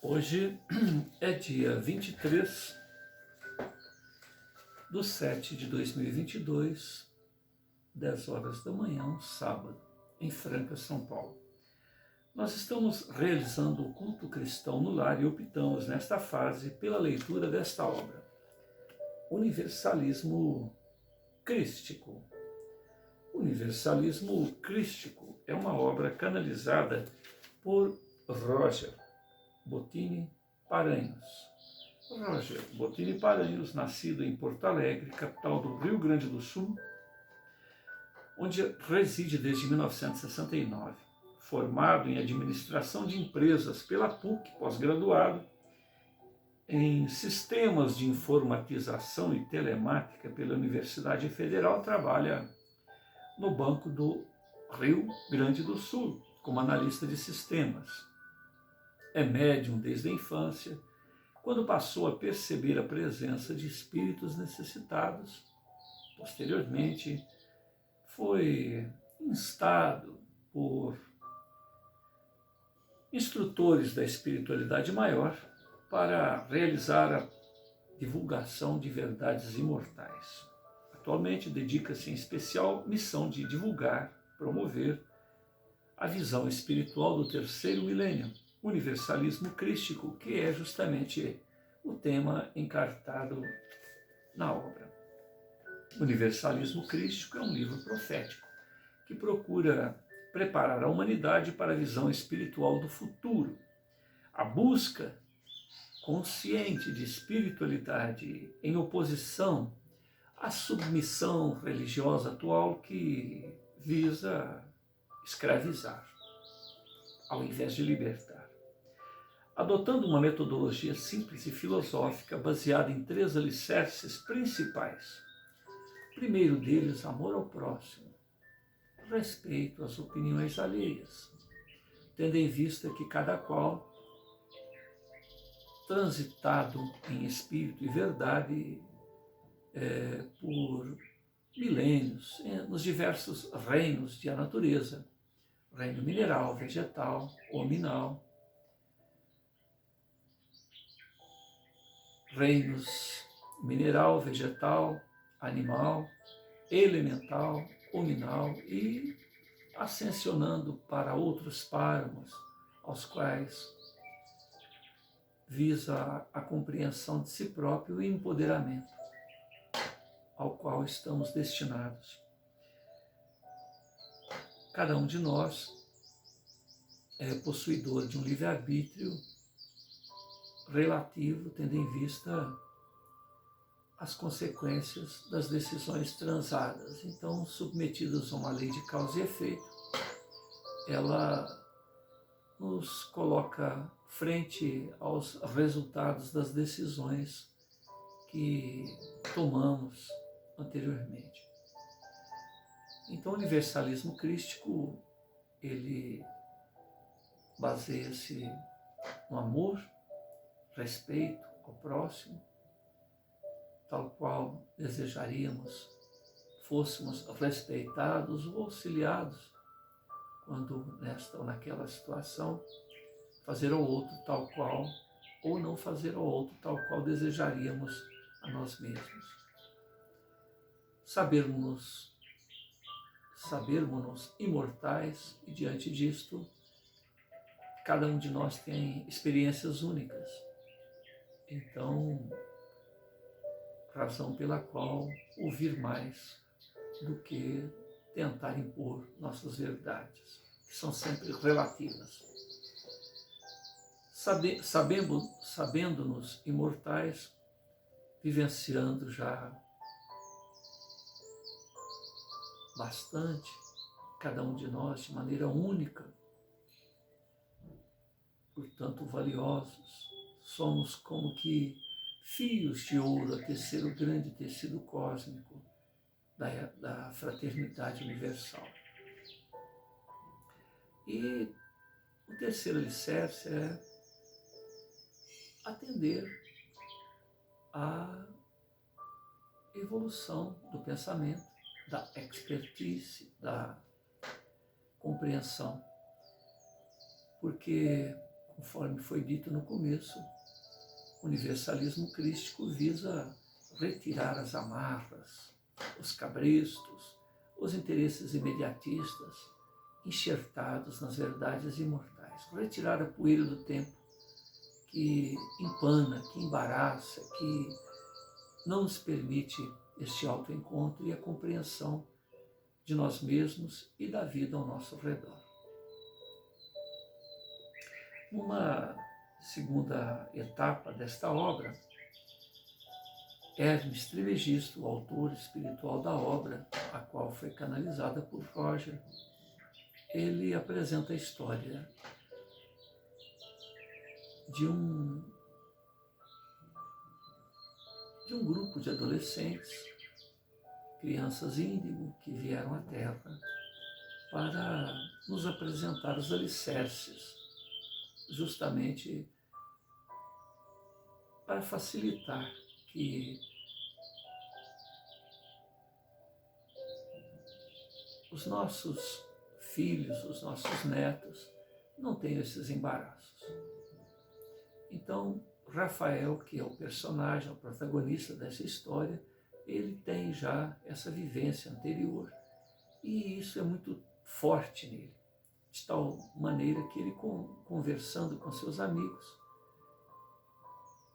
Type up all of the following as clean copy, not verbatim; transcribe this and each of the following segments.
Hoje é dia 23/7/2022, 10 horas da manhã, um sábado, em Franca, São Paulo. Nós estamos realizando o culto cristão no lar e optamos nesta fase pela leitura desta obra, Universalismo Crístico. Universalismo Crístico é uma obra canalizada por Roger Bottini Paranhos. Roger Bottini Paranhos, nascido em Porto Alegre, capital do Rio Grande do Sul, onde reside desde 1969. Formado em administração de empresas pela PUC, pós-graduado em sistemas de informatização e telemática pela Universidade Federal, trabalha no Banco do Rio Grande do Sul como analista de sistemas. É médium desde a infância, quando passou a perceber a presença de espíritos necessitados. Posteriormente, foi instado por instrutores da espiritualidade maior para realizar a divulgação de verdades imortais. Atualmente dedica-se em especial missão de divulgar, promover a visão espiritual do terceiro milênio, universalismo crístico, que é justamente o tema encartado na obra. Universalismo Crístico é um livro profético que procura preparar a humanidade para a visão espiritual do futuro. A busca consciente de espiritualidade em oposição à submissão religiosa atual que visa escravizar, ao invés de libertar. Adotando uma metodologia simples e filosófica baseada em 3 alicerces principais. O primeiro deles, amor ao próximo, respeito às opiniões alheias, tendo em vista que cada qual, transitado em espírito e verdade por milênios, nos diversos reinos de a natureza, reino mineral, vegetal, hominal, reinos mineral, vegetal, animal, elemental, hominal e ascensionando para outros páramos, aos quais visa a compreensão de si próprio e empoderamento, ao qual estamos destinados. Cada um de nós é possuidor de um livre-arbítrio relativo, tendo em vista as consequências das decisões transadas. Então, submetidos a uma lei de causa e efeito, ela nos coloca frente aos resultados das decisões que tomamos anteriormente. Então, o universalismo crístico, ele baseia-se no amor, respeito ao próximo, tal qual desejaríamos fôssemos respeitados ou auxiliados quando nesta ou naquela situação, fazer ao outro tal qual, ou não fazer ao outro tal qual desejaríamos a nós mesmos. Sabermos-nos imortais e, diante disto, cada um de nós tem experiências únicas. Então, razão pela qual ouvir mais do que tentar impor nossas verdades, que são sempre relativas. Sabendo-nos imortais, vivenciando já bastante, cada um de nós de maneira única, portanto valiosos, somos como que fios de ouro a tecer o grande tecido cósmico da fraternidade universal. E o terceiro alicerce é atender à evolução do pensamento, da expertise, da compreensão. Porque conforme foi dito no começo, o universalismo crístico visa retirar as amarras, os cabrestos, os interesses imediatistas enxertados nas verdades imortais, retirar a poeira do tempo que empana, que embaraça, que não nos permite este autoencontro e a compreensão de nós mesmos e da vida ao nosso redor. Numa segunda etapa desta obra, Hermes Trismegisto, o autor espiritual da obra, a qual foi canalizada por Roger, ele apresenta a história de um grupo de adolescentes, crianças índigo, que vieram à Terra para nos apresentar os alicerces, justamente para facilitar que os nossos filhos, os nossos netos, não tenham esses embaraços. Então, Rafael, que é o personagem, o protagonista dessa história, ele tem já essa vivência anterior e isso é muito forte nele, de tal maneira que ele, conversando com seus amigos,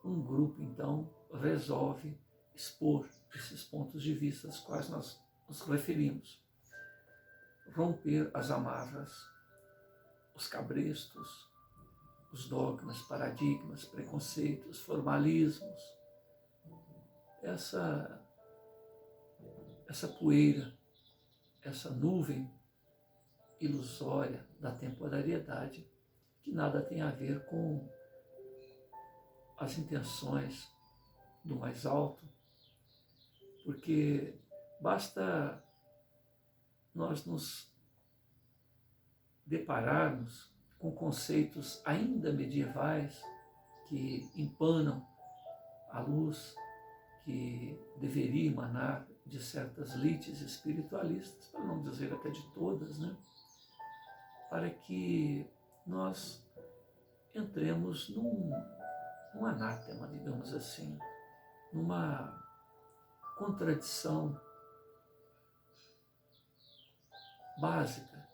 um grupo então resolve expor esses pontos de vista aos quais nós nos referimos, romper as amarras, os cabrestos, os dogmas, paradigmas, preconceitos, formalismos, essa poeira, essa nuvem ilusória da temporariedade que nada tem a ver com as intenções do mais alto, porque basta nós nos depararmos com conceitos ainda medievais que empanam a luz que deveria emanar de certas lides espiritualistas, para não dizer até de todas, né? Para que nós entremos num anátema, digamos assim, numa contradição básica.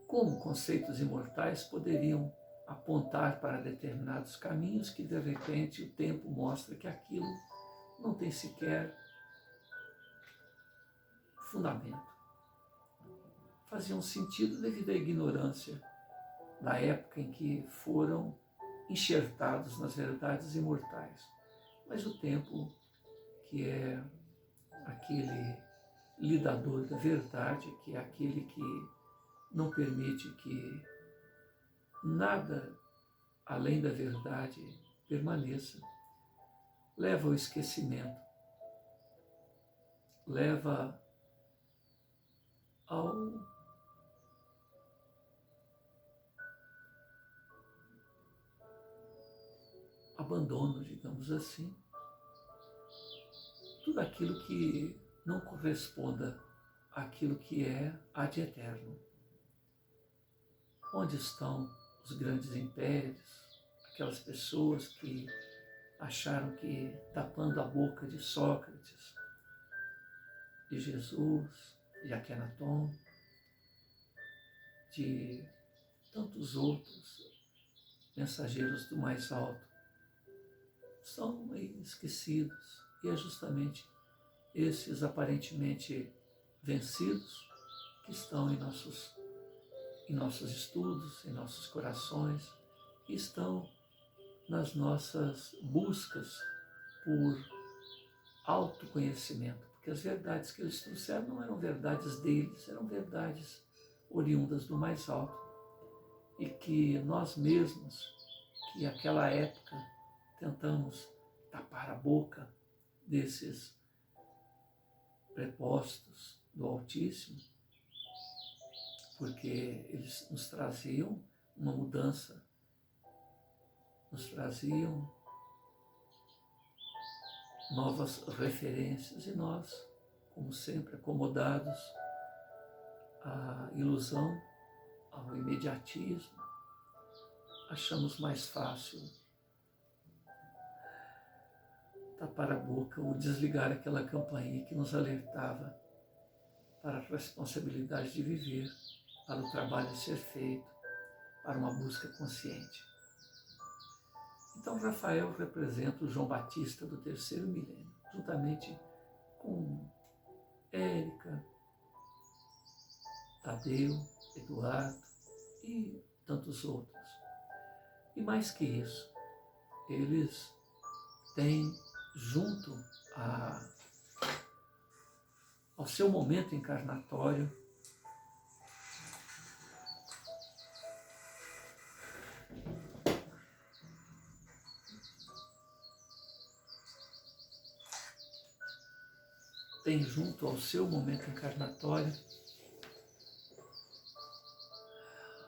Como conceitos imortais poderiam apontar para determinados caminhos que, de repente, o tempo mostra que aquilo não tem sequer fundamento. Faziam sentido devido à ignorância da época em que foram enxertados nas verdades imortais. Mas o tempo, que é aquele lidador da verdade, que é aquele que não permite que nada além da verdade permaneça, leva ao esquecimento, leva ao abandono, digamos assim, tudo aquilo que não corresponda àquilo que é ad eterno. Onde estão os grandes impérios, aquelas pessoas que acharam que, tapando a boca de Sócrates, de Jesus, de Akenaton, de tantos outros mensageiros do mais alto, são esquecidos. E é justamente esses aparentemente vencidos que estão em nossos estudos, em nossos corações, e estão nas nossas buscas por autoconhecimento, porque as verdades que eles trouxeram não eram verdades deles, eram verdades oriundas do mais alto, e que nós mesmos, que naquela época tentamos tapar a boca desses prepostos do Altíssimo, porque eles nos traziam uma mudança, nos traziam novas referências e nós, como sempre, acomodados à ilusão, ao imediatismo, achamos mais fácil tapar a boca ou desligar aquela campainha que nos alertava para a responsabilidade de viver, para o trabalho a ser feito, para uma busca consciente. Então, Rafael representa o João Batista do terceiro milênio, juntamente com Érica, Tadeu, Eduardo e tantos outros. E mais que isso, eles têm junto ao seu momento encarnatório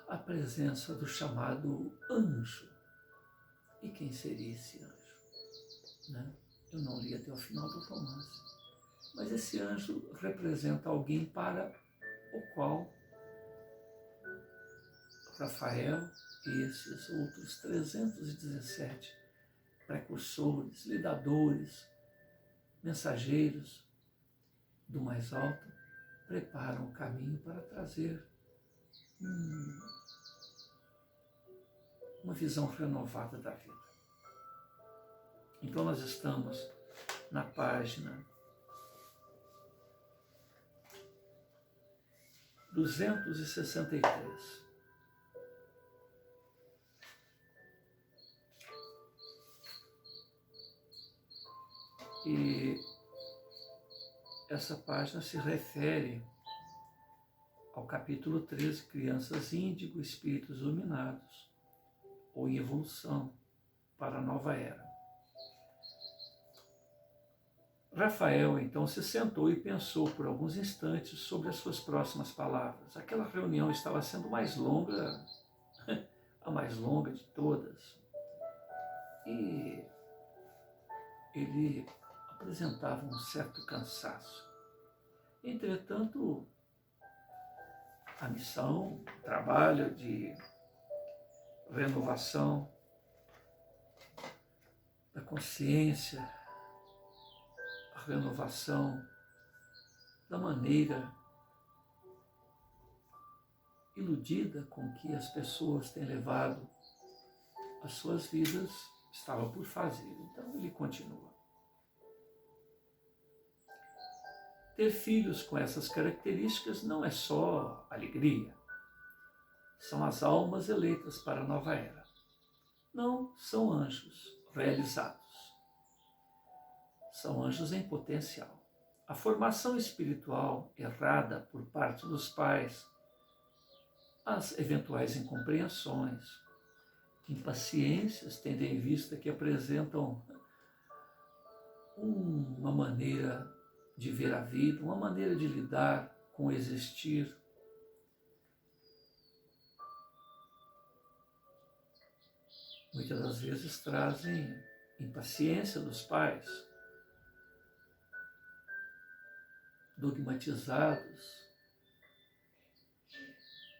a presença do chamado anjo. E quem seria esse anjo? Né? Eu não li até o final do romance, mas esse anjo representa alguém para o qual Rafael e esses outros 317 precursores, lidadores, mensageiros do mais alto preparam o caminho para trazer uma visão renovada da vida. Então nós estamos na página 263. E essa página se refere ao capítulo 13, Crianças Índigo, Espíritos Iluminados, ou em evolução para a nova era. Rafael, então, se sentou e pensou por alguns instantes sobre as suas próximas palavras. Aquela reunião estava sendo mais longa, a mais longa de todas. E ele apresentava um certo cansaço. Entretanto, a missão, o trabalho de renovação da consciência, a renovação da maneira iludida com que as pessoas têm levado as suas vidas, estava por fazer. Então ele continua. Ter filhos com essas características não é só alegria. São as almas eleitas para a nova era. Não são anjos realizados. São anjos em potencial. A formação espiritual errada por parte dos pais, as eventuais incompreensões, impaciências, tendo em vista que apresentam uma maneira de ver a vida, uma maneira de lidar com o existir. Muitas das vezes trazem impaciência dos pais, dogmatizados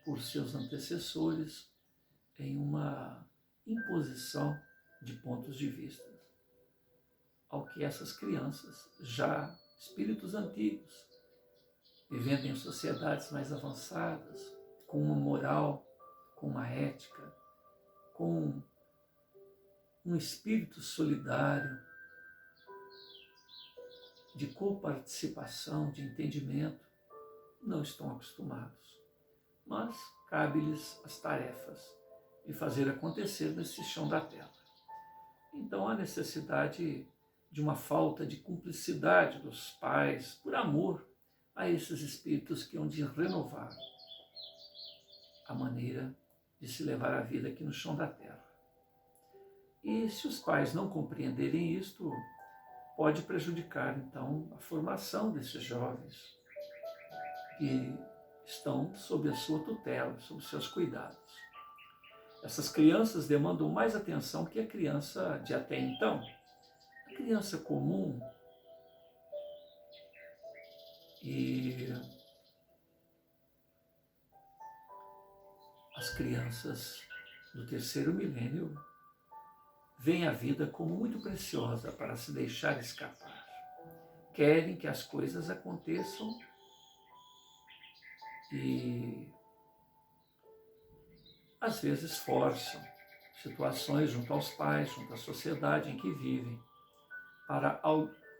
por seus antecessores em uma imposição de pontos de vista, ao que essas crianças, já espíritos antigos, vivendo em sociedades mais avançadas, com uma moral, com uma ética, com um espírito solidário, de coparticipação, de entendimento, não estão acostumados. Mas cabe-lhes as tarefas de fazer acontecer nesse chão da terra. Então há necessidade de uma falta de cumplicidade dos pais, por amor a esses espíritos que hão de renovar a maneira de se levar a vida aqui no chão da terra. E se os pais não compreenderem isto, pode prejudicar, então, a formação desses jovens que estão sob a sua tutela, sob os seus cuidados. Essas crianças demandam mais atenção que a criança de até então. A criança comum e as crianças do terceiro milênio veem a vida como muito preciosa para se deixar escapar. Querem que as coisas aconteçam e às vezes forçam situações junto aos pais, junto à sociedade em que vivem, para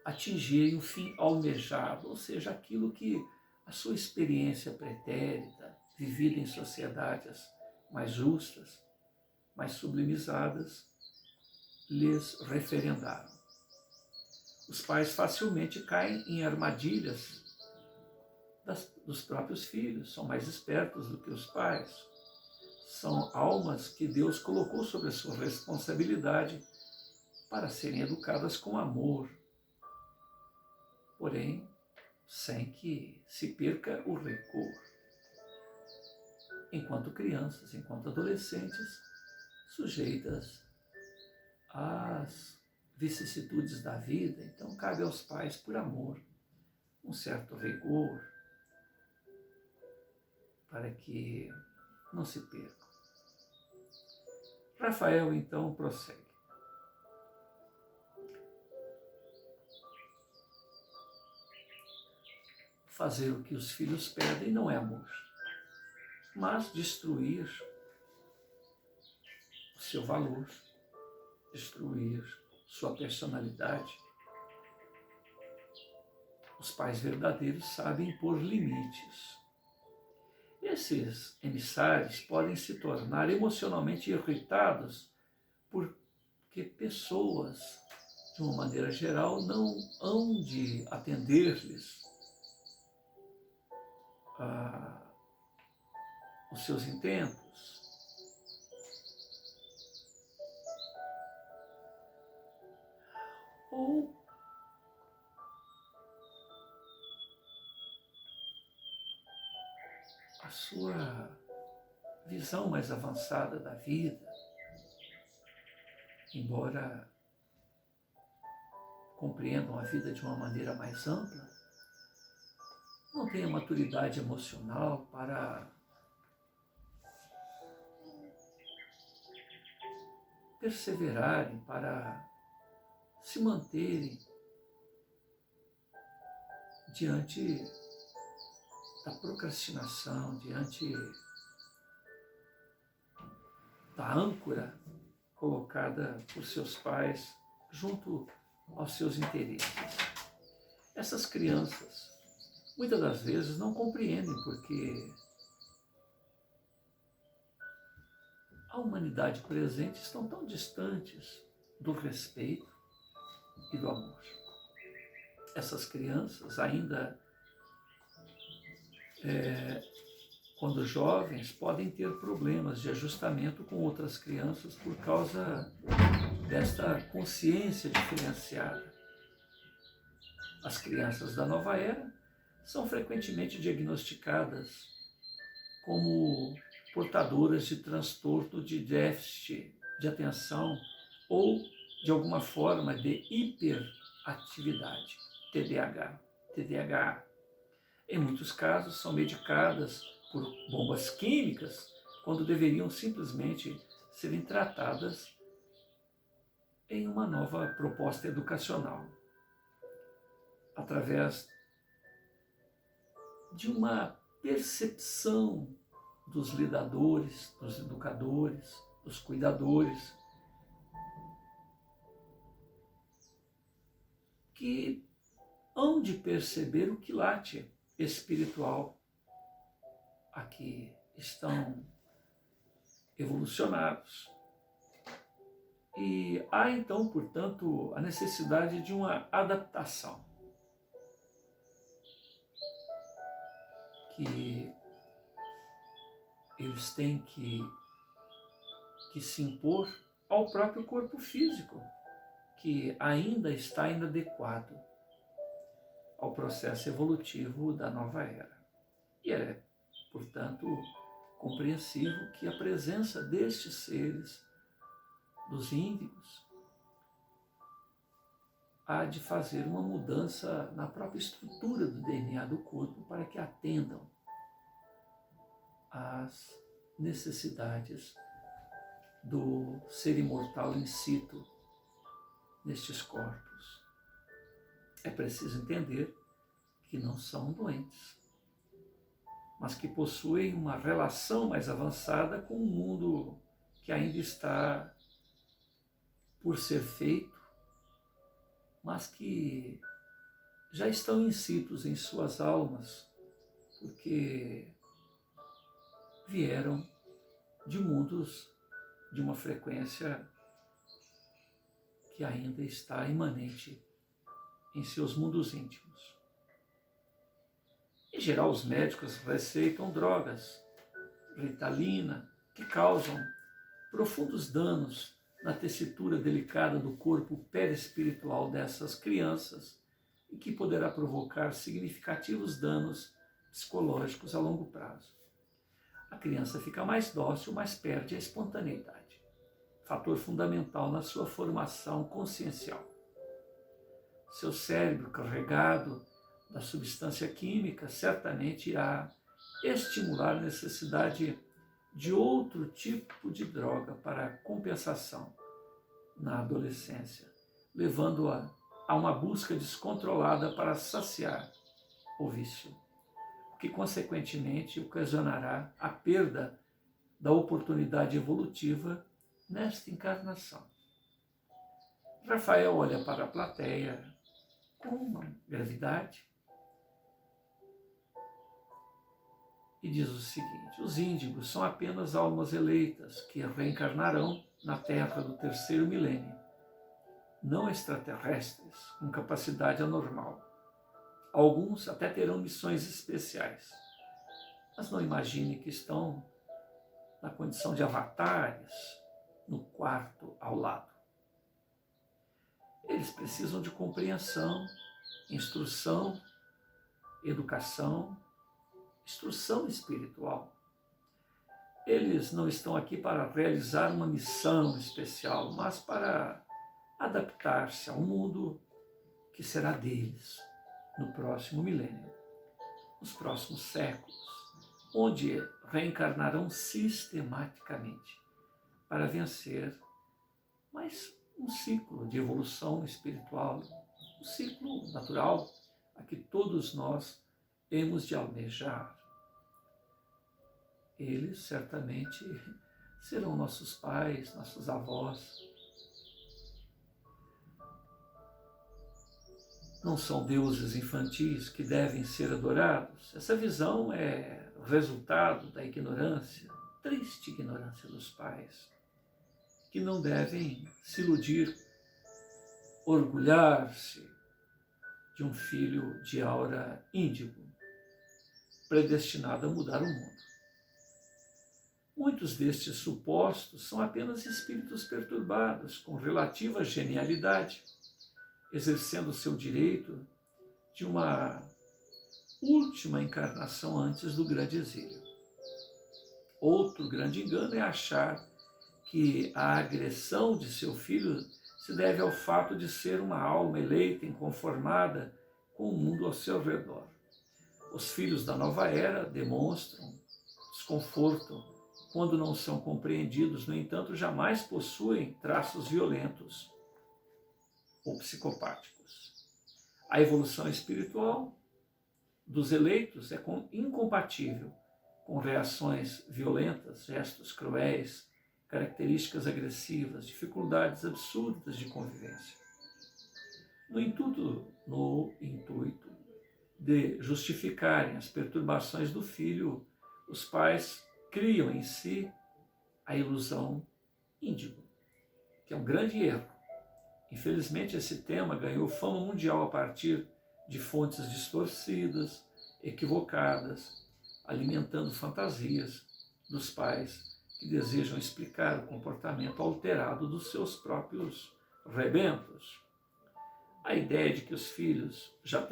atingirem o fim almejado, ou seja, aquilo que a sua experiência pretérita, vivida em sociedades mais justas, mais sublimizadas, lhes referendaram. Os pais facilmente caem em armadilhas dos próprios filhos, são mais espertos do que os pais. São almas que Deus colocou sob a sua responsabilidade para serem educadas com amor, porém, sem que se perca o rigor. Enquanto crianças, enquanto adolescentes, sujeitas às vicissitudes da vida, então cabe aos pais, por amor, um certo rigor, para que não se percam. Rafael, então, prossegue. Fazer o que os filhos pedem não é amor, mas destruir o seu valor, destruir sua personalidade. Os pais verdadeiros sabem impor limites. Esses emissários podem se tornar emocionalmente irritados porque pessoas, de uma maneira geral, não hão de atender-lhes os seus intentos. Ou a sua visão mais avançada da vida, embora compreendam a vida de uma maneira mais ampla, não tenham maturidade emocional para perseverarem, para se manterem diante da procrastinação, diante da âncora colocada por seus pais junto aos seus interesses. Essas crianças, muitas das vezes, não compreendem porque a humanidade presente estão tão distantes do respeito e do amor. Essas crianças ainda, quando jovens, podem ter problemas de ajustamento com outras crianças por causa desta consciência diferenciada. As crianças da nova era são frequentemente diagnosticadas como portadoras de transtorno de déficit de atenção ou de alguma forma de hiperatividade, TDAH. Em muitos casos são medicadas por bombas químicas quando deveriam simplesmente serem tratadas em uma nova proposta educacional, através de uma percepção dos lidadores, dos educadores, dos cuidadores, que hão de perceber o quilate espiritual a que estão evolucionados. E há então, portanto, a necessidade de uma adaptação que eles têm que se impor ao próprio corpo físico, que ainda está inadequado ao processo evolutivo da nova era. E é, portanto, compreensível que a presença destes seres, dos índigos, há de fazer uma mudança na própria estrutura do DNA do corpo para que atendam às necessidades do ser imortal in situ nestes corpos. É preciso entender que não são doentes, mas que possuem uma relação mais avançada com um mundo que ainda está por ser feito, mas que já estão inscritos em suas almas, porque vieram de mundos de uma frequência que ainda está imanente em seus mundos íntimos. Em geral, os médicos receitam drogas, Ritalina, que causam profundos danos na tessitura delicada do corpo perispiritual dessas crianças e que poderá provocar significativos danos psicológicos a longo prazo. A criança fica mais dócil, mas perde a espontaneidade, fator fundamental na sua formação consciencial. Seu cérebro, carregado da substância química, certamente irá estimular a necessidade de outro tipo de droga para compensação na adolescência, levando-a a uma busca descontrolada para saciar o vício, o que consequentemente ocasionará a perda da oportunidade evolutiva nesta encarnação. Rafael olha para a plateia com uma gravidade e diz o seguinte: os índigos são apenas almas eleitas que reencarnarão na Terra do terceiro milênio, não extraterrestres com capacidade anormal. Alguns até terão missões especiais, mas não imagine que estão na condição de avatares no quarto ao lado. Eles precisam de compreensão, instrução, educação, instrução espiritual. Eles não estão aqui para realizar uma missão especial, mas para adaptar-se ao mundo que será deles no próximo milênio, nos próximos séculos, onde reencarnarão sistematicamente para vencer mais um ciclo de evolução espiritual, um ciclo natural a que todos nós hemos de almejar. Eles certamente serão nossos pais, nossos avós. Não são deuses infantis que devem ser adorados. Essa visão é resultado da ignorância, triste ignorância dos pais, que não devem se iludir, orgulhar-se de um filho de aura índigo, predestinado a mudar o mundo. Muitos destes supostos são apenas espíritos perturbados, com relativa genialidade, exercendo seu direito de uma última encarnação antes do grande exílio. Outro grande engano é achar que a agressão de seu filho se deve ao fato de ser uma alma eleita, inconformada com o mundo ao seu redor. Os filhos da nova era demonstram desconforto quando não são compreendidos, no entanto, jamais possuem traços violentos ou psicopáticos. A evolução espiritual dos eleitos é incompatível com reações violentas, gestos cruéis, características agressivas, dificuldades absurdas de convivência. No intuito de justificarem as perturbações do filho, os pais criam em si a ilusão índigo, que é um grande erro. Infelizmente, esse tema ganhou fama mundial a partir de fontes distorcidas, equivocadas, alimentando fantasias dos pais que desejam explicar o comportamento alterado dos seus próprios rebentos. A ideia de que os filhos já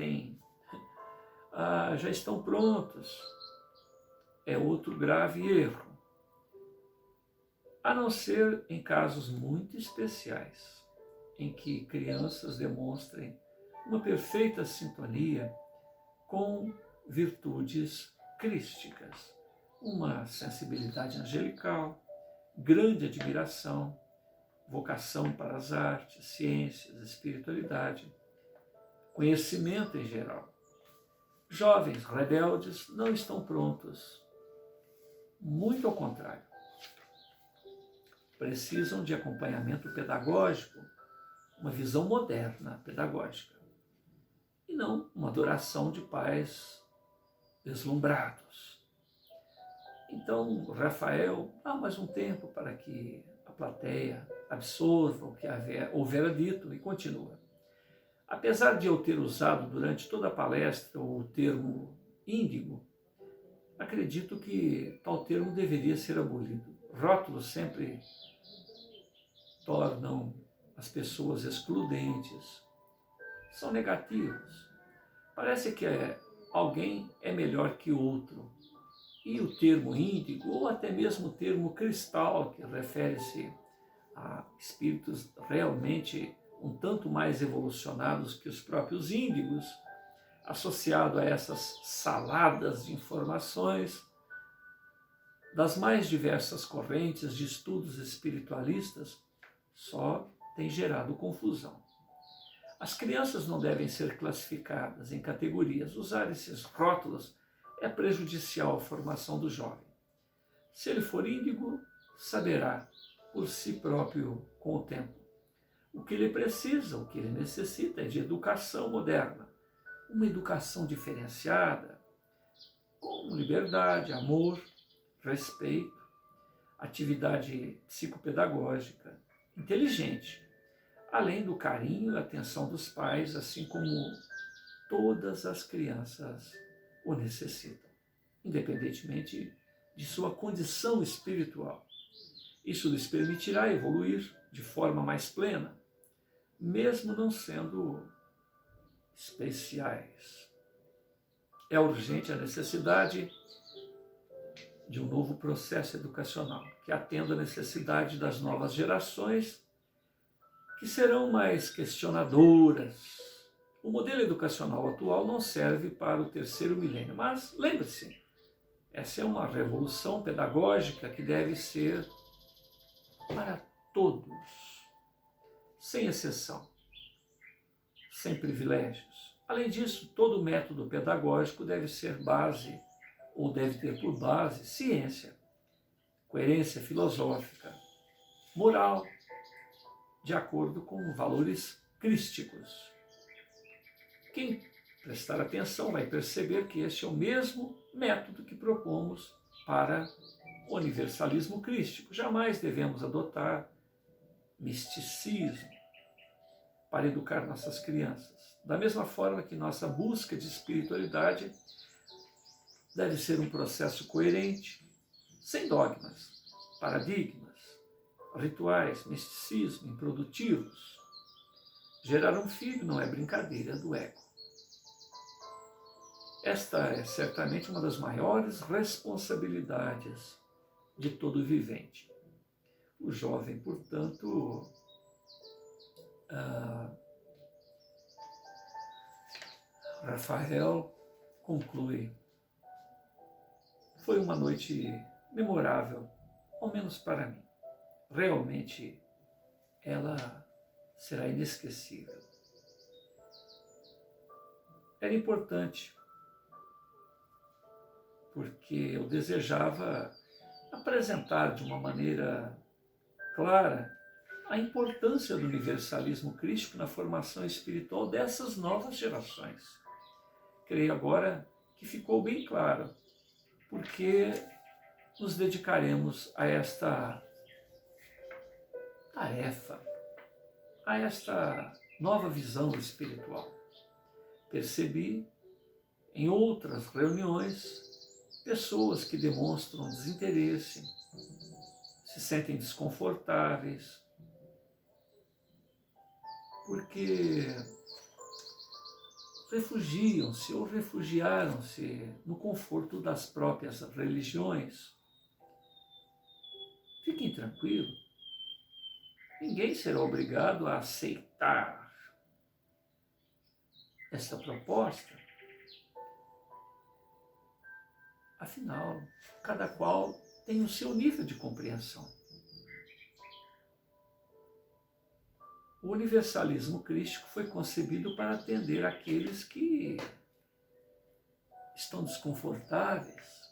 estão prontos é outro grave erro, a não ser em casos muito especiais, em que crianças demonstrem uma perfeita sintonia com virtudes crísticas, uma sensibilidade angelical, grande admiração, vocação para as artes, ciências, espiritualidade, conhecimento em geral. Jovens rebeldes não estão prontos, muito ao contrário. Precisam de acompanhamento pedagógico, uma visão moderna pedagógica, e não uma adoração de pais deslumbrados. Então, Rafael dá mais um tempo para que a plateia absorva o que houvera dito e continua. Apesar de eu ter usado durante toda a palestra o termo índigo, acredito que tal termo deveria ser abolido. Rótulos sempre tornam as pessoas excludentes, são negativos. Parece que alguém é melhor que outro. E o termo índigo, ou até mesmo o termo cristal, que refere-se a espíritos realmente um tanto mais evolucionados que os próprios índigos, associado a essas saladas de informações das mais diversas correntes de estudos espiritualistas, só tem gerado confusão. As crianças não devem ser classificadas em categorias. Usar esses rótulos é prejudicial à formação do jovem. Se ele for índigo, saberá por si próprio com o tempo. O que ele precisa, o que ele necessita é de educação moderna, uma educação diferenciada, com liberdade, amor, respeito, atividade psicopedagógica, inteligente, além do carinho e atenção dos pais, assim como todas as crianças o necessitam, independentemente de sua condição espiritual. Isso lhes permitirá evoluir de forma mais plena, mesmo não sendo especiais. É urgente a necessidade de um novo processo educacional que atenda à necessidade das novas gerações, que serão mais questionadoras. O modelo educacional atual não serve para o terceiro milênio, mas lembre-se, essa é uma revolução pedagógica que deve ser para todos, sem exceção, sem privilégios. Além disso, todo método pedagógico deve ser base, ou deve ter por base, ciência, coerência filosófica, moral, de acordo com valores crísticos. Quem prestar atenção vai perceber que este é o mesmo método que propomos para o universalismo crístico. Jamais devemos adotar misticismo para educar nossas crianças. Da mesma forma que nossa busca de espiritualidade deve ser um processo coerente, sem dogmas, paradigmas, rituais, misticismo, improdutivos. Gerar um filho não é brincadeira do ego. Esta é certamente uma das maiores responsabilidades de todo vivente. O jovem, portanto, Rafael conclui: foi uma noite memorável, ao menos para mim. Realmente, ela será inesquecível. Era importante, porque eu desejava apresentar de uma maneira clara a importância do universalismo crístico na formação espiritual dessas novas gerações. Creio agora que ficou bem claro, porque nos dedicaremos a esta tarefa, a esta nova visão espiritual. Percebi em outras reuniões pessoas que demonstram desinteresse, se sentem desconfortáveis, porque refugiam-se ou refugiaram-se no conforto das próprias religiões. Fiquem tranquilos, ninguém será obrigado a aceitar esta proposta. Afinal, cada qual tem o seu nível de compreensão. O universalismo crístico foi concebido para atender aqueles que estão desconfortáveis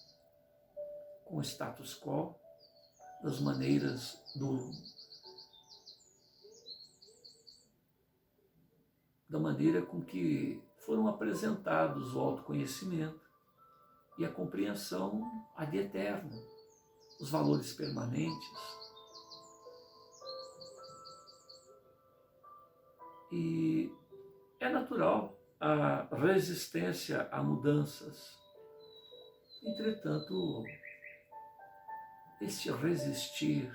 com o status quo, das maneiras da maneira com que foram apresentados o autoconhecimento e a compreensão ad eterno, os valores permanentes. E é natural a resistência a mudanças. Entretanto, este resistir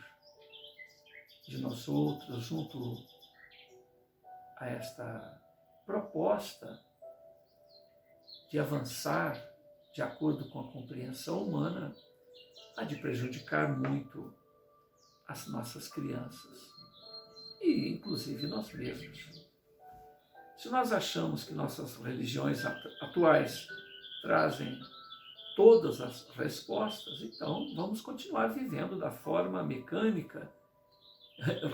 de nós outros junto a esta proposta de avançar de acordo com a compreensão humana há de prejudicar muito as nossas crianças e, inclusive, nós mesmos. Se nós achamos que nossas religiões atuais trazem todas as respostas, então vamos continuar vivendo da forma mecânica,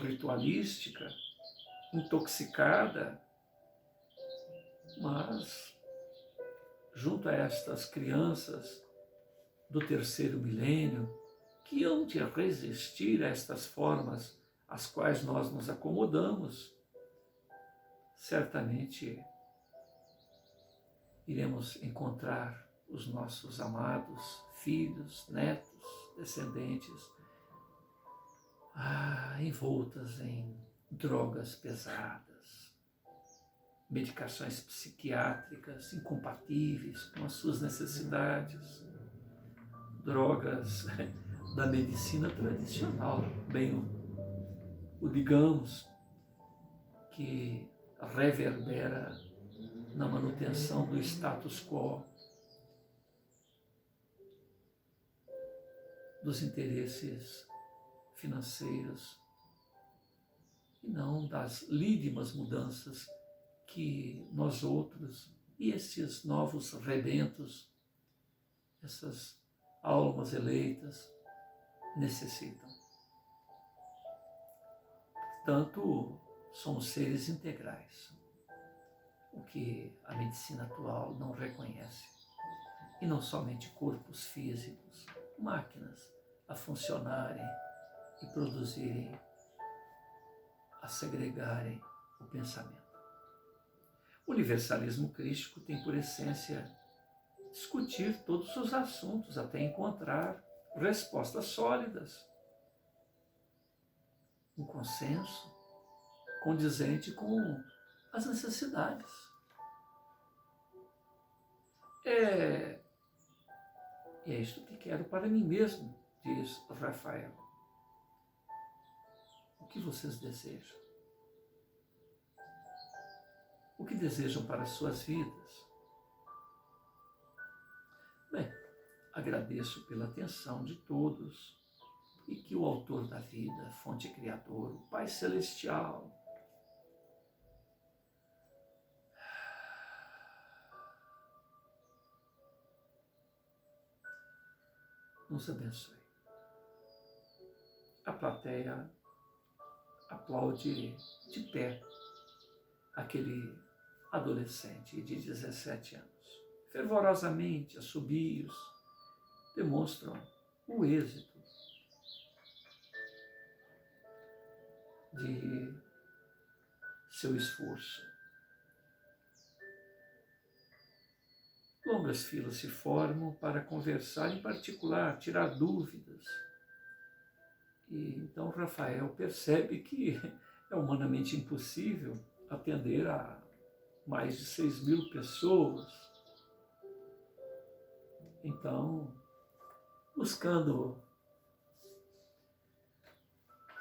ritualística, intoxicada, mas junto a estas crianças do terceiro milênio, que hão de resistir a estas formas às quais nós nos acomodamos, certamente iremos encontrar os nossos amados filhos, netos, descendentes, envoltas em drogas pesadas, medicações psiquiátricas incompatíveis com as suas necessidades, drogas da medicina tradicional, bem o digamos, que reverbera na manutenção do status quo, dos interesses financeiros e não das lídimas mudanças que nós outros e esses novos rebentos, essas almas eleitas necessitam. Portanto, somos seres integrais, o que a medicina atual não reconhece. E não somente corpos físicos, máquinas a funcionarem e produzirem, a segregarem o pensamento. O universalismo crístico tem por essência discutir todos os assuntos até encontrar respostas sólidas, um consenso condizente com as necessidades. E é isto que quero para mim mesmo, diz Rafael. O que vocês desejam? O que desejam para as suas vidas? Bem, agradeço pela atenção de todos e que o autor da vida, fonte criador, o Pai Celestial, nos abençoe. A plateia aplaude de pé aquele adolescente de 17 anos. Fervorosamente, assobios demonstram o êxito de seu esforço. Longas filas se formam para conversar em particular, tirar dúvidas. E então Rafael percebe que é humanamente impossível atender a mais de 6.000 pessoas. Então, buscando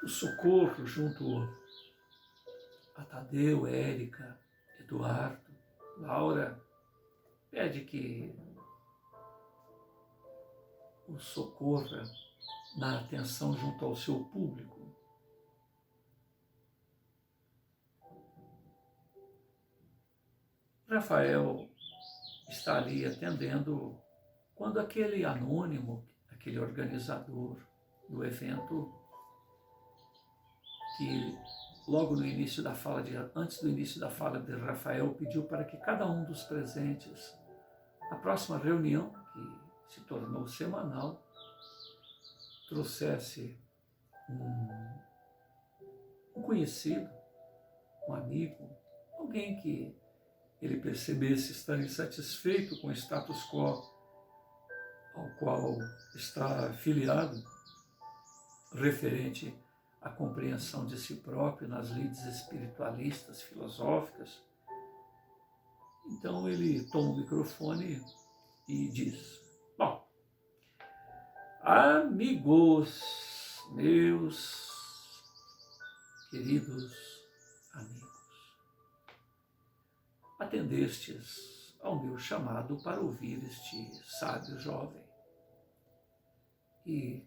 o socorro junto a Tadeu, Érica, Eduardo, Laura, pede que o socorra na atenção junto ao seu público. Rafael está ali atendendo quando aquele anônimo, aquele organizador do evento, que logo no início da fala antes do início da fala de Rafael, pediu para que cada um dos presentes, na próxima reunião, que se tornou semanal, trouxesse um conhecido, um amigo, alguém que ele percebesse estar insatisfeito com o status quo ao qual está afiliado, referente à compreensão de si próprio nas lides espiritualistas, filosóficas. Então ele toma o microfone e diz: bom, amigos, meus queridos amigos, atendestes ao meu chamado para ouvir este sábio jovem e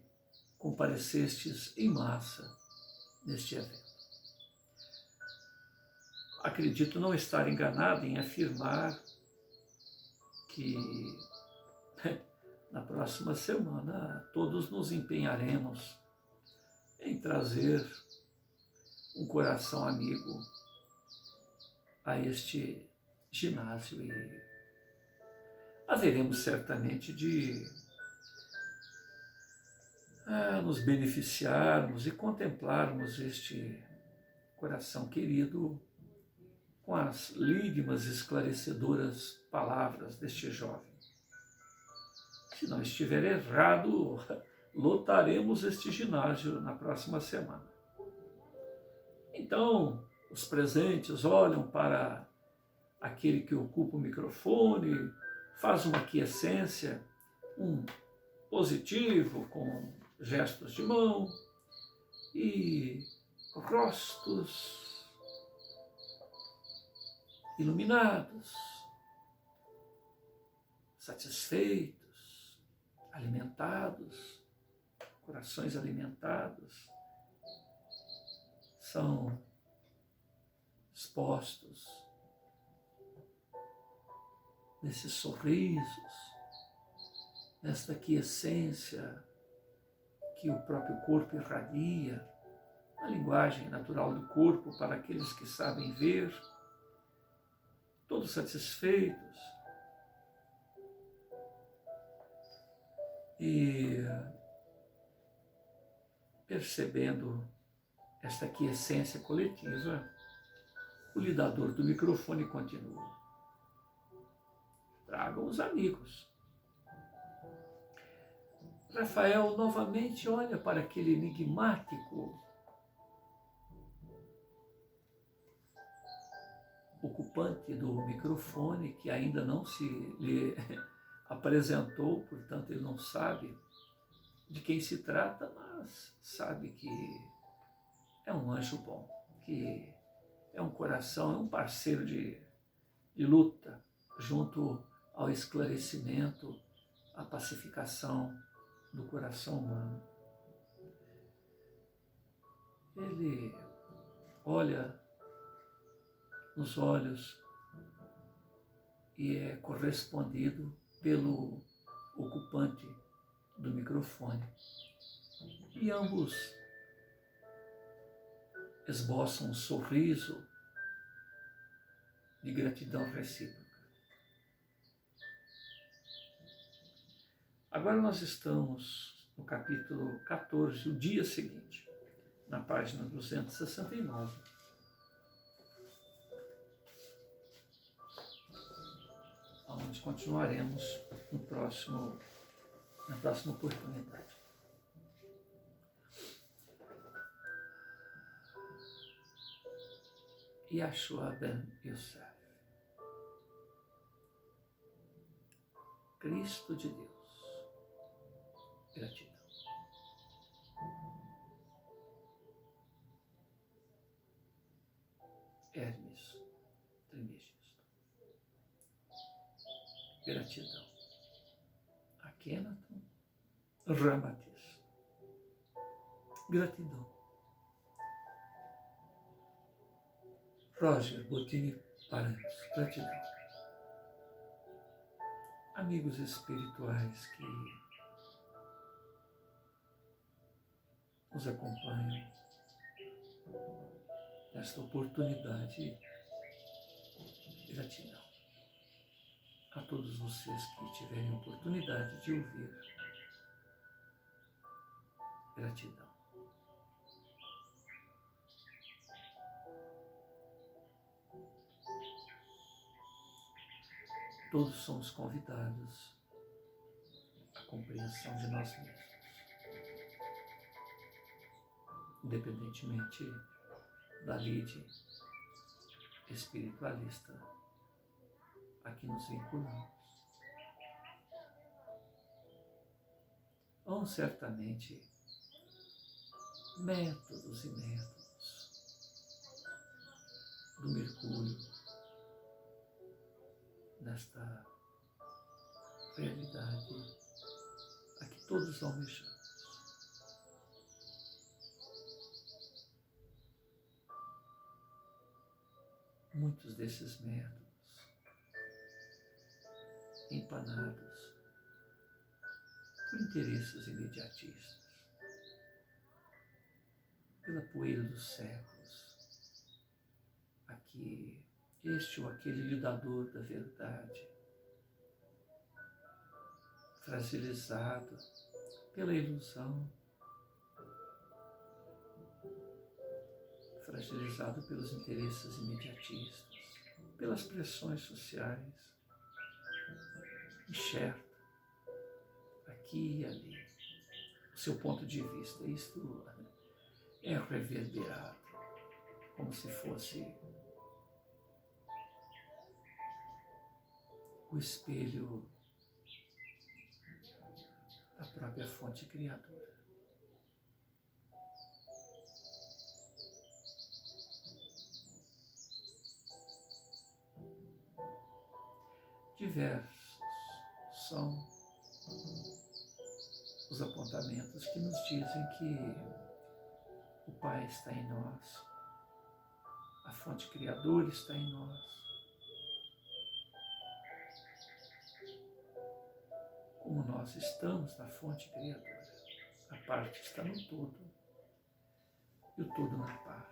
comparecestes em massa neste evento. Acredito não estar enganado em afirmar que na próxima semana todos nos empenharemos em trazer um coração amigo a este ginásio e haveremos certamente de nos beneficiarmos e contemplarmos este coração querido com as lírimas esclarecedoras palavras deste jovem. Se não estiver errado, lotaremos este ginásio na próxima semana. Então, os presentes olham para aquele que ocupa o microfone, faz uma aquiescência, um positivo com gestos de mão e rostos iluminados, satisfeitos, alimentados, corações alimentados, são expostos nesses sorrisos, nesta aquiescência que o próprio corpo irradia, a linguagem natural do corpo para aqueles que sabem ver, todos satisfeitos e percebendo esta aquiescência coletiva, o lidador do microfone continua: tragam os amigos. Rafael novamente olha para aquele enigmático ocupante do microfone, que ainda não se lhe apresentou, portanto ele não sabe de quem se trata, mas sabe que é um anjo bom, que é um coração, é um parceiro de luta junto ao esclarecimento, à pacificação do coração humano. Ele olha nos olhos e é correspondido pelo ocupante do microfone. E ambos esboçam um sorriso de gratidão recíproca. Agora nós estamos no capítulo 14, o dia seguinte, na página 269. Onde continuaremos na próxima oportunidade. Yeshua ben Yosef, Cristo de Deus, gratidão. Hermes Trismegisto, gratidão. Akhenaton Ramatiz, gratidão. Roger Bottini Paranhos, gratidão. Amigos espirituais que nos acompanham esta oportunidade. Gratidão a todos vocês que tiverem a oportunidade de ouvir. Gratidão. Todos somos convidados à compreensão de nós mesmos, independentemente da lide espiritualista a que nos vinculamos. Há certamente métodos e métodos do mergulho nesta realidade a que todos almejamos. Muitos desses métodos empanados por interesses imediatistas, pela poeira dos séculos, a que este ou aquele lidador da verdade, fragilizado pela ilusão, fragilizado pelos interesses imediatistas, pelas pressões sociais, enxerta aqui e ali o seu ponto de vista. Isto é reverberado, como se fosse o espelho da própria fonte criadora. Diversos são os apontamentos que nos dizem que o Pai está em nós, a fonte criadora está em nós, como nós estamos na fonte criadora. A parte está no todo e o todo na parte.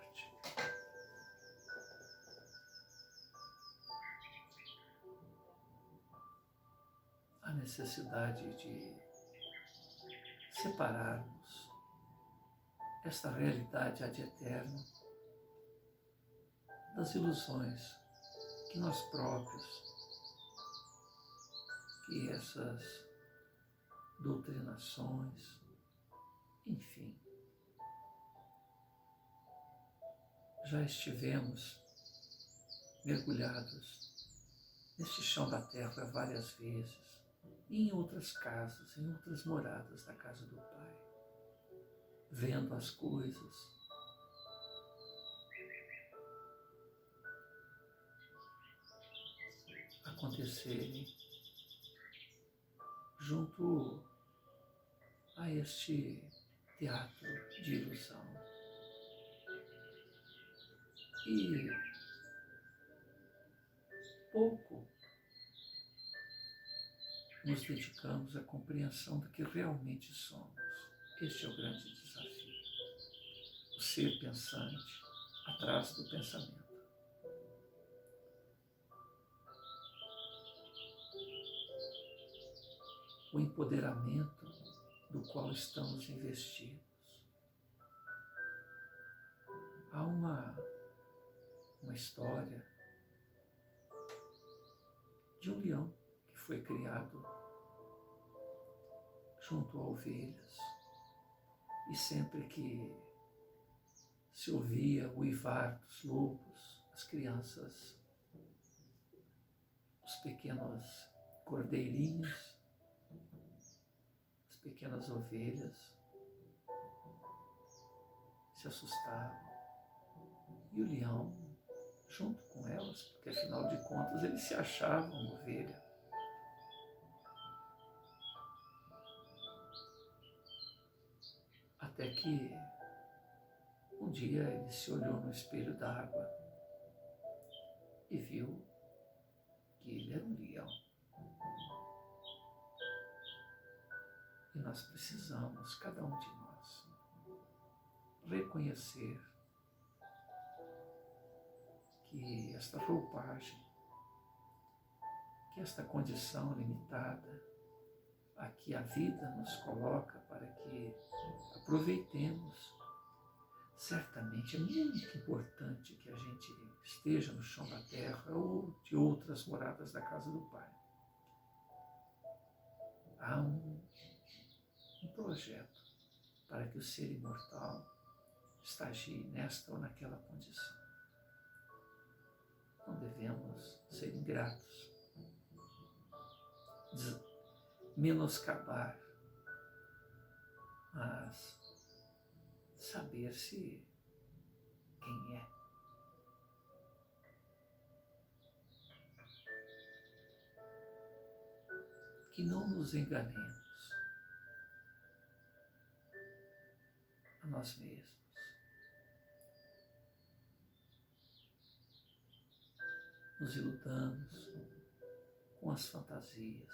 A necessidade de separarmos esta realidade ad eterno das ilusões que nós próprios, que essas doutrinações, enfim, já estivemos mergulhados neste chão da terra várias vezes, e em outras casas, em outras moradas da casa do Pai, vendo as coisas acontecerem junto a este teatro de ilusão. E pouco nos dedicamos à compreensão do que realmente somos. Este é o grande desafio. O ser pensante atrás do pensamento. O empoderamento do qual estamos investidos. Há uma história de um leão que foi criado junto a ovelhas, e sempre que se ouvia o uivar dos lobos, as crianças, os pequenos cordeirinhos, as pequenas ovelhas se assustavam, e o leão junto com elas, porque afinal de contas eles se achavam ovelha. Até que um dia ele se olhou no espelho d'água e viu que ele era um leão. E nós precisamos, cada um de nós, reconhecer que esta roupagem, que esta condição limitada a que a vida nos coloca para que aproveitemos, certamente é muito importante que a gente esteja no chão da terra ou de outras moradas da casa do Pai. Há um projeto para que o ser imortal estagie nesta ou naquela condição. Não devemos ser ingratos, menoscabar, mas saber-se quem é. Que não nos enganemos a nós mesmos. Nos iludamos com as fantasias,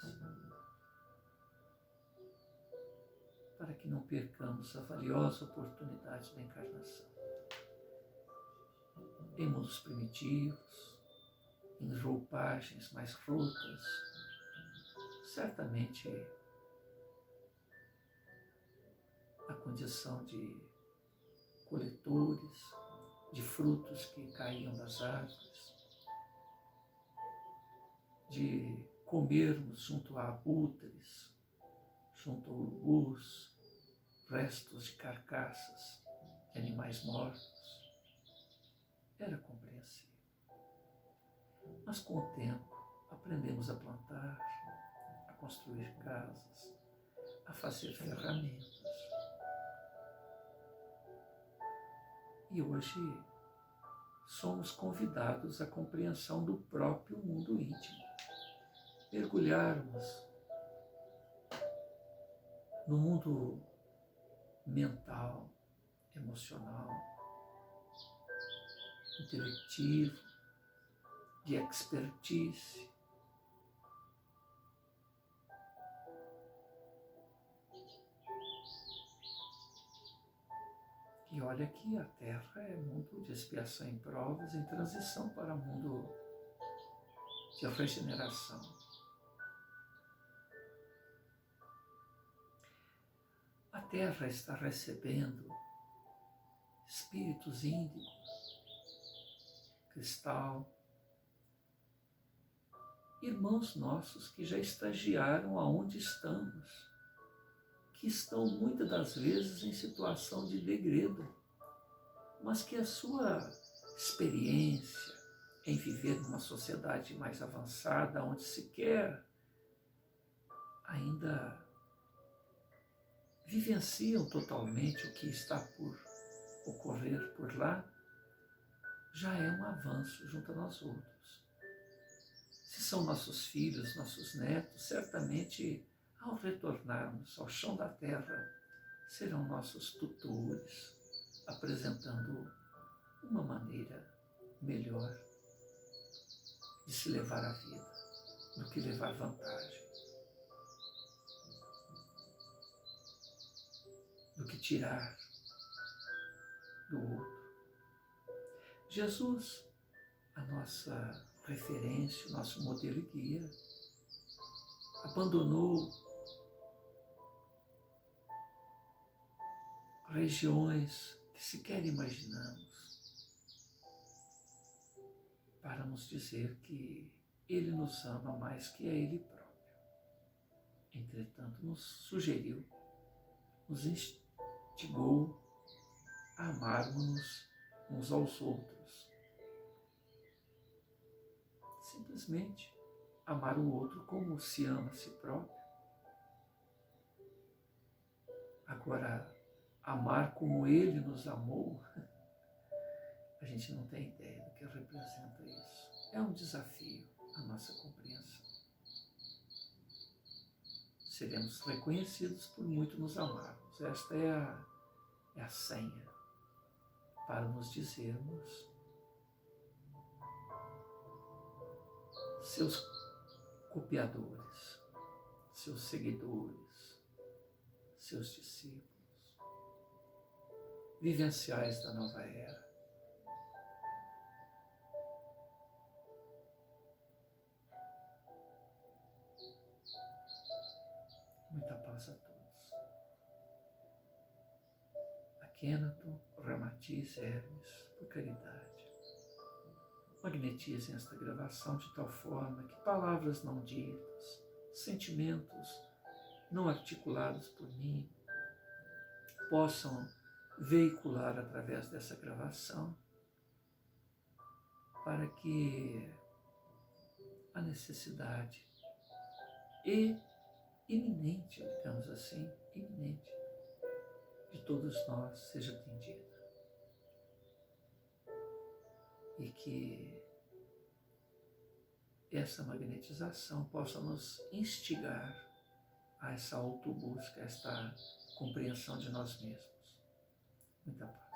para que não percamos a valiosa oportunidade da encarnação. Em mundos primitivos, em roupagens mais rotas, certamente a condição de coletores de frutos que caíam das árvores, de comermos junto a abutres, junto a urubus, restos de carcaças de animais mortos, era compreensível. Mas com o tempo aprendemos a plantar, a construir casas, a fazer ferramentas. E hoje somos convidados à compreensão do próprio mundo íntimo. Mergulharmos no mundo mental, emocional, intelectivo, de expertise. E olha que a Terra é mundo de expiação em provas, em transição para mundo de regeneração. A Terra está recebendo espíritos índicos, cristal, irmãos nossos que já estagiaram aonde estamos, que estão muitas das vezes em situação de degredo, mas que a sua experiência em viver numa sociedade mais avançada, onde se quer ainda vivenciam totalmente o que está por ocorrer por lá, já é um avanço junto a nós outros. Se são nossos filhos, nossos netos, certamente ao retornarmos ao chão da terra, serão nossos tutores, apresentando uma maneira melhor de se levar a vida do que levar vantagem, do que tirar do outro. Jesus, a nossa referência, o nosso modelo e guia, abandonou regiões que sequer imaginamos para nos dizer que Ele nos ama mais que a Ele próprio. Entretanto, nos sugeriu, nos instigou a amarmos uns aos outros. Simplesmente amar o outro como se ama a si próprio. Agora, amar como Ele nos amou, a gente não tem ideia do que representa isso. É um desafio a nossa compreensão. Seremos reconhecidos por muito nos amarmos. Esta é a senha para nos dizermos seus copiadores, seus seguidores, seus discípulos, vivenciais da nova era. Kenaton, Ramatiz, Hermes, por caridade, magnetizem esta gravação de tal forma que palavras não ditas, sentimentos não articulados por mim, possam veicular através dessa gravação, para que a necessidade iminente, digamos assim, iminente, de todos nós seja atendida. E que essa magnetização possa nos instigar a essa autobusca, a esta compreensão de nós mesmos. Muita paz.